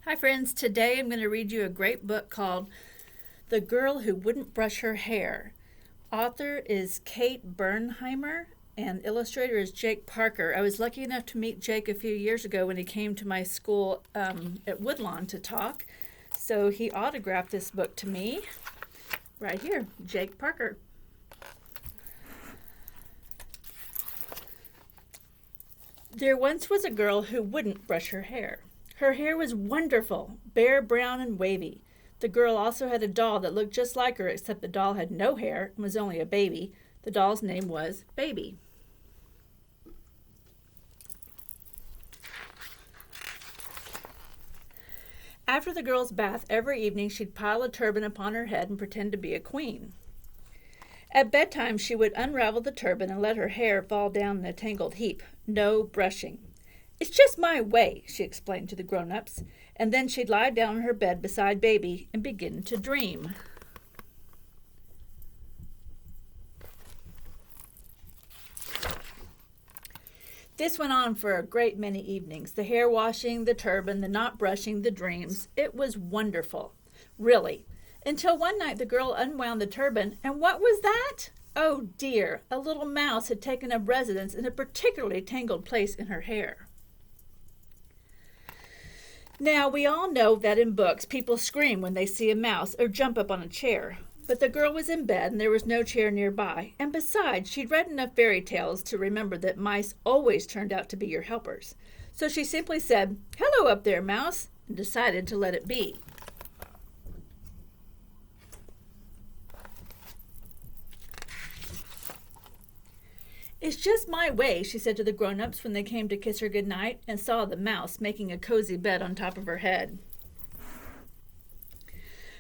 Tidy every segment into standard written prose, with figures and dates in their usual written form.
Hi friends, today I'm going to read you a great book called The Girl Who Wouldn't Brush Her Hair. Author is Kate Bernhelmer and illustrator is Jake Parker. I was lucky enough to meet Jake a few years ago when he came to my school at Woodlawn to talk. So he autographed this book to me right here, Jake Parker. There once was a girl who wouldn't brush her hair. Her hair was wonderful, bare brown and wavy. The girl also had a doll that looked just like her, except the doll had no hair and was only a baby. The doll's name was Baby. After the girl's bath every evening, she'd pile a turban upon her head and pretend to be a queen. At bedtime, she would unravel the turban and let her hair fall down in a tangled heap. No brushing. "It's just my way," she explained to the grown-ups, and then she'd lie down in her bed beside Baby and begin to dream. This went on for a great many evenings. The hair washing, the turban, the not brushing, the dreams. It was wonderful. Really. Until one night the girl unwound the turban, and what was that? Oh dear, a little mouse had taken up residence in a particularly tangled place in her hair. Now, we all know that in books, people scream when they see a mouse or jump up on a chair. But the girl was in bed and there was no chair nearby. And besides, she'd read enough fairy tales to remember that mice always turned out to be your helpers. So she simply said, "Hello up there, mouse," and decided to let it be. "It's just my way," she said to the grown-ups when they came to kiss her goodnight and saw the mouse making a cozy bed on top of her head.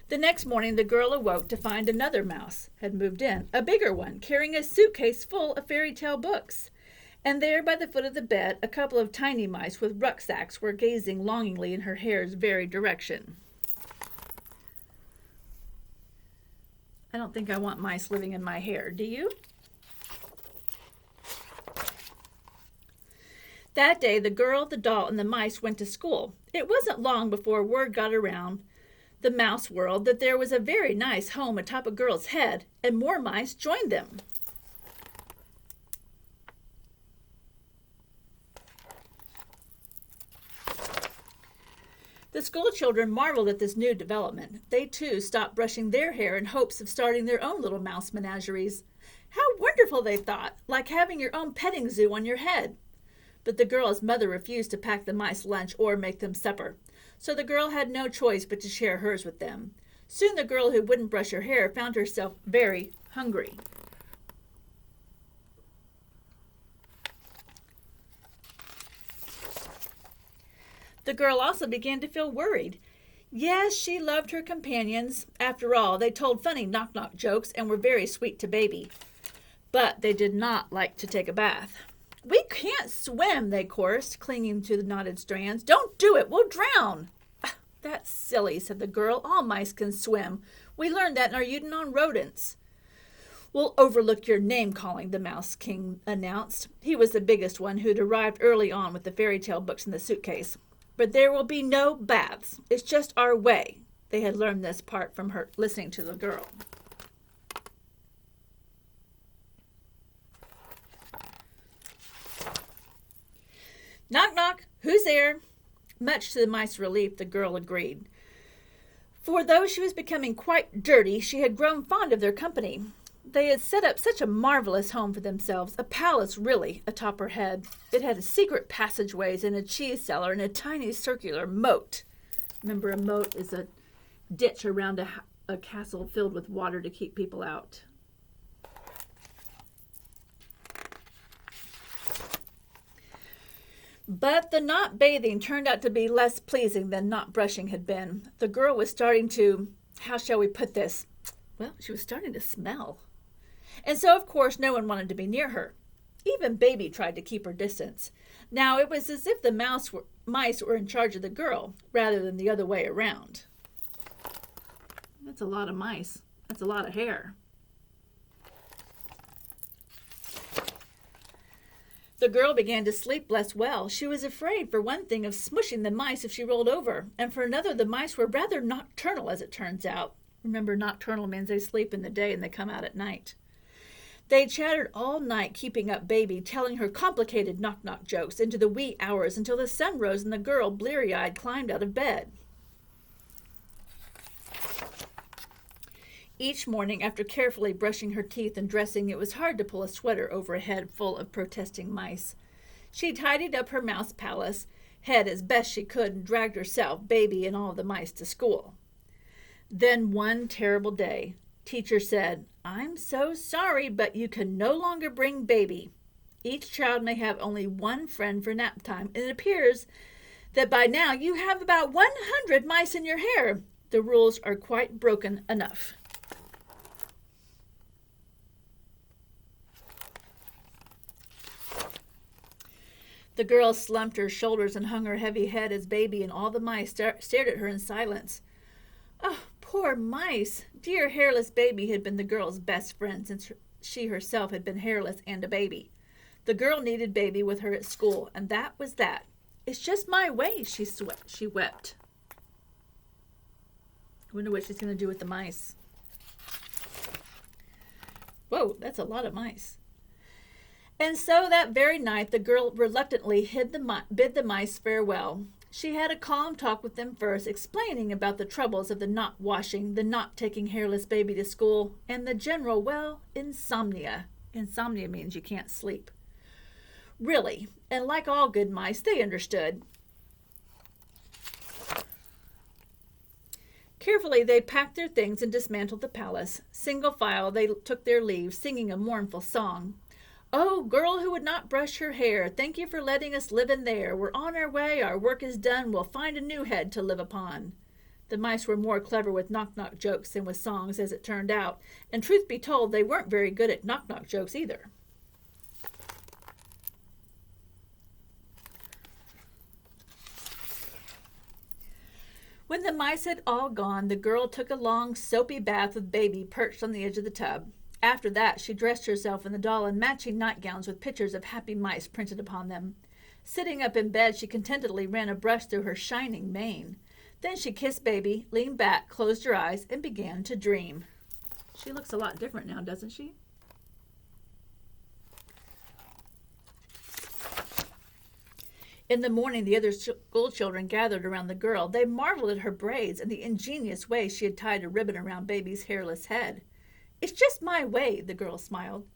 The next morning, the girl awoke to find another mouse had moved in, a bigger one, carrying a suitcase full of fairy tale books. And there by the foot of the bed, a couple of tiny mice with rucksacks were gazing longingly in her hair's very direction. I don't think I want mice living in my hair, do you? That day, the girl, the doll, and the mice went to school. It wasn't long before word got around the mouse world that there was a very nice home atop a girl's head, and more mice joined them. The school children marveled at this new development. They too stopped brushing their hair in hopes of starting their own little mouse menageries. How wonderful, they thought, like having your own petting zoo on your head. But the girl's mother refused to pack the mice lunch or make them supper, so the girl had no choice but to share hers with them. Soon the girl who wouldn't brush her hair found herself very hungry. The girl also began to feel worried. Yes, she loved her companions. After all, they told funny knock-knock jokes and were very sweet to Baby. But they did not like to take a bath. "We can't swim," they chorused, clinging to the knotted strands. "Don't do it, we'll drown." "That's silly," said the girl. "All mice can swim. We learned that in our unit on rodents." "We'll overlook your name-calling," the Mouse King announced. He was the biggest one who'd arrived early on with the fairy tale books in the suitcase. "But there will be no baths. It's just our way." They had learned this part from her listening to the girl. "Knock, knock. Who's there?" Much to the mice's relief, the girl agreed. For though she was becoming quite dirty, she had grown fond of their company. They had set up such a marvelous home for themselves, a palace really, atop her head. It had secret passageways and a cheese cellar and a tiny circular moat. Remember, a moat is a ditch around a castle filled with water to keep people out. But the not bathing turned out to be less pleasing than not brushing had been. The girl was starting to, how shall we put this? Well, she was starting to smell. And so, of course, no one wanted to be near her. Even Baby tried to keep her distance. Now, it was as if the mice were in charge of the girl, rather than the other way around. That's a lot of mice. That's a lot of hair. The girl began to sleep less well. She was afraid, for one thing, of smushing the mice if she rolled over, and for another, the mice were rather nocturnal, as it turns out. Remember, nocturnal means they sleep in the day and they come out at night. They chattered all night, keeping up Baby, telling her complicated knock-knock jokes into the wee hours until the sun rose and the girl, bleary-eyed, climbed out of bed. Each morning, after carefully brushing her teeth and dressing, it was hard to pull a sweater over a head full of protesting mice. She tidied up her mouse palace, head as best she could, and dragged herself, Baby, and all the mice to school. Then one terrible day, Teacher said, "I'm so sorry, but you can no longer bring Baby. Each child may have only one friend for nap time, and it appears that by now you have about 100 mice in your hair. The rules are quite broken enough." The girl slumped her shoulders and hung her heavy head as Baby and all the mice stared at her in silence. Oh, poor mice! Dear hairless Baby had been the girl's best friend since she herself had been hairless and a baby. The girl needed Baby with her at school, and that was that. "It's just my way," she wept. I wonder what she's going to do with the mice. Whoa, that's a lot of mice. And so that very night the girl reluctantly bid the mice farewell. She had a calm talk with them first, explaining about the troubles of the not washing, the not taking hairless Baby to school, and the general, insomnia. Insomnia means you can't sleep. Really, and like all good mice, they understood. Carefully they packed their things and dismantled the palace. Single file they took their leave, singing a mournful song. "Oh, girl who would not brush her hair, thank you for letting us live in there. We're on our way, our work is done, we'll find a new head to live upon." The mice were more clever with knock-knock jokes than with songs, as it turned out, and truth be told, they weren't very good at knock-knock jokes either. When the mice had all gone, the girl took a long, soapy bath with Baby perched on the edge of the tub. After that, she dressed herself in the doll in matching nightgowns with pictures of happy mice printed upon them. Sitting up in bed, she contentedly ran a brush through her shining mane. Then she kissed Baby, leaned back, closed her eyes, and began to dream. She looks a lot different now, doesn't she? In the morning, the other school children gathered around the girl. They marveled at her braids and the ingenious way she had tied a ribbon around Baby's hairless head. "It's just my way," the girl smiled.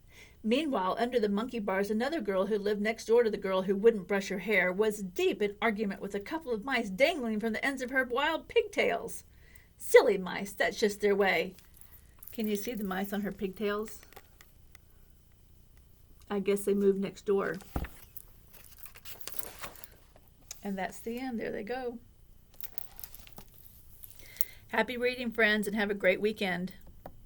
Meanwhile, under the monkey bars, another girl who lived next door to the girl who wouldn't brush her hair was deep in argument with a couple of mice dangling from the ends of her wild pigtails. Silly mice, that's just their way. Can you see the mice on her pigtails? I guess they moved next door. And that's the end. There they go. Happy reading, friends, and have a great weekend.